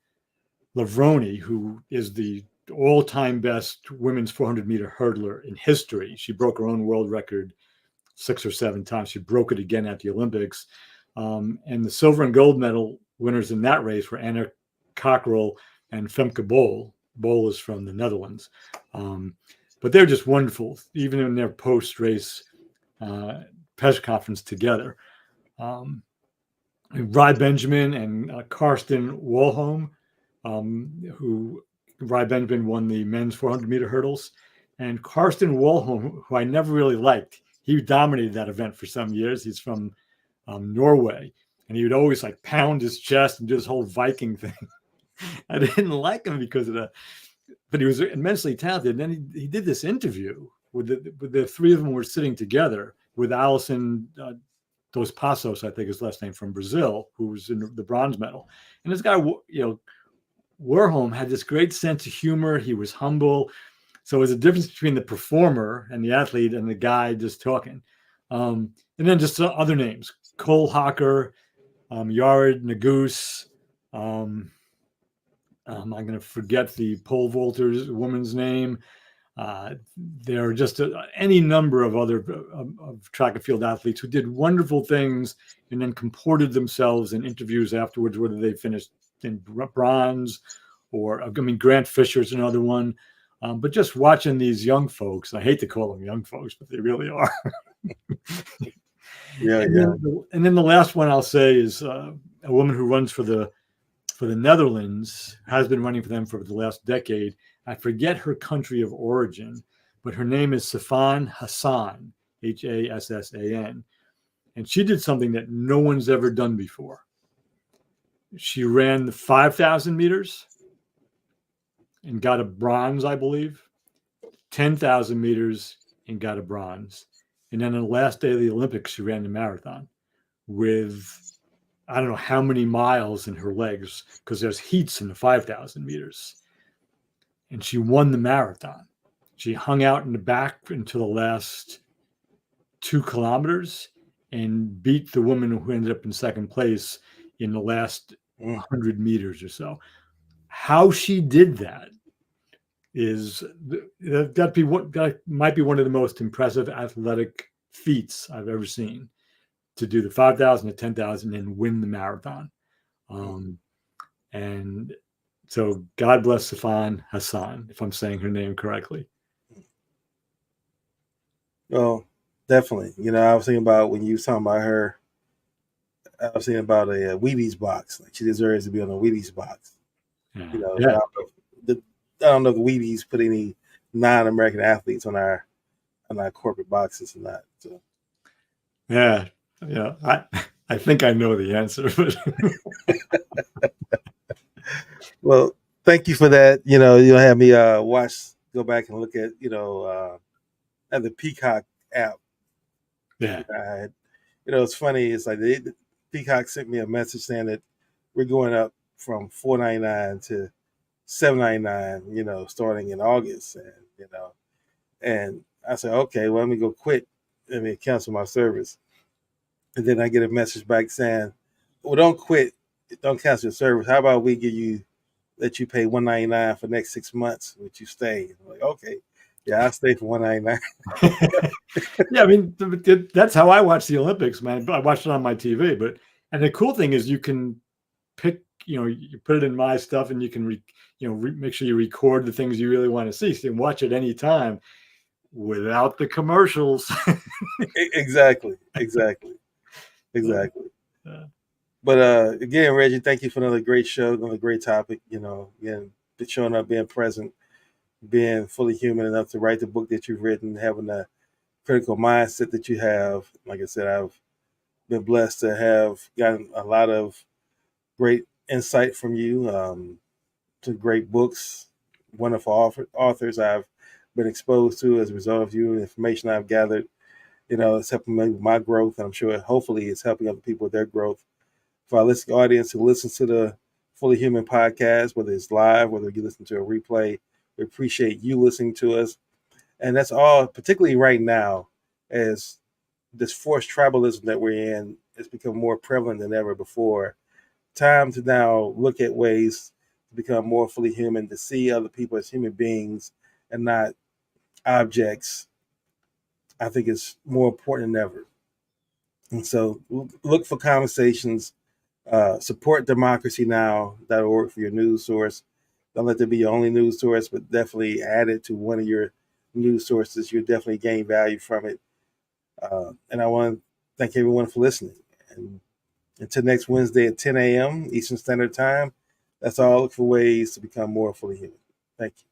Lavroni, who is the all-time best women's 400-meter hurdler in history. She broke her own world record 6 or 7 times. She broke it again at the Olympics. And the silver and gold medal winners in that race were Anna Cockrell and Femke Bol. Bol is from the Netherlands. But they're just wonderful, even in their post-race press conference together. Ry Benjamin and Karsten Walholm, who Ry Benjamin won the men's 400-meter hurdles. And Karsten Walholm, who I never really liked, he dominated that event for some years. He's from Norway, and he would always pound his chest and do this whole Viking thing. I didn't like him because of that, but he was immensely talented. And then he did this interview with the three of them were sitting together with Alison Dos Passos, I think his last name, from Brazil, who was in the bronze medal. And this guy, Warholm, had this great sense of humor. He was humble. So it was a difference between the performer and the athlete and the guy just talking. And then just other names: Cole Hocker, Yared Naguse. I'm going to forget the pole vaulter's woman's name. There are just any number of other of track and field athletes who did wonderful things and then comported themselves in interviews afterwards, whether they finished in bronze or, Grant Fisher's another one. But just watching these young folks, I hate to call them young folks, but they really are. And then the last one I'll say is a woman who runs for the Netherlands, has been running for them for the last decade. I forget her country of origin, but her name is Sifan Hassan, Hassan. And she did something that no one's ever done before. She ran the 5,000 meters and got a bronze, I believe, 10,000 meters and got a bronze. And then on the last day of the Olympics, she ran the marathon with, I don't know how many miles in her legs, because there's heats in the 5,000 meters. And she won the marathon. She hung out in the back until the last 2 kilometers and beat the woman who ended up in second place in the last 100 meters or so. How she did that that might be one of the most impressive athletic feats I've ever seen, to do the 5,000 to 10,000 and win the marathon. And so God bless Sifan Hassan, if I'm saying her name correctly. Well, definitely. I was thinking about, when you were talking about her, I was thinking about a Wheaties box. Like, she deserves to be on a Wheaties box. Yeah. I don't know if the Wheaties put any non-American athletes on our corporate boxes or not. So. Yeah. I think I know the answer. But well, thank you for that. You'll have me go back and look at at the Peacock app. Yeah. It's funny. It's like the Peacock sent me a message saying that we're going up from $4.99 to $7.99. Starting in August, and I said, okay, well, let me go quit. Let me cancel my service. And then I get a message back saying, well, don't quit. Don't cancel your service. How about we let you pay $1.99 for the next 6 months, which you stay? I'm like, okay. Yeah, I'll stay for $1.99. Yeah, that's how I watch the Olympics, man. I watched it on my TV. And the cool thing is you can pick, you put it in my stuff, and you can, make sure you record the things you really want to see. So you can watch it anytime without the commercials. Exactly. Yeah. But again, Reggie, thank you for another great show, another great topic. Again, showing up, being present, being fully human enough to write the book that you've written, having the critical mindset that you have. Like I said, I've been blessed to have gotten a lot of great insight from you, to great books, wonderful authors I've been exposed to as a result of you, information I've gathered. It's helping me with my growth, and I'm sure hopefully it's helping other people with their growth. For our listening audience who listens to the Fully Human podcast, whether it's live, whether you listen to a replay, we appreciate you listening to us. And that's all, particularly right now, as this forced tribalism that we're in has become more prevalent than ever before. Time to now look at ways to become more fully human, to see other people as human beings and not objects. I think it's more important than ever. And so look for conversations. Support democracynow.org for your news source. Don't let that be your only news source, but definitely add it to one of your news sources. You'll definitely gain value from it. And I want to thank everyone for listening. And until next Wednesday at 10 a.m. Eastern Standard Time, that's all. Look for ways to become more fully human. Thank you.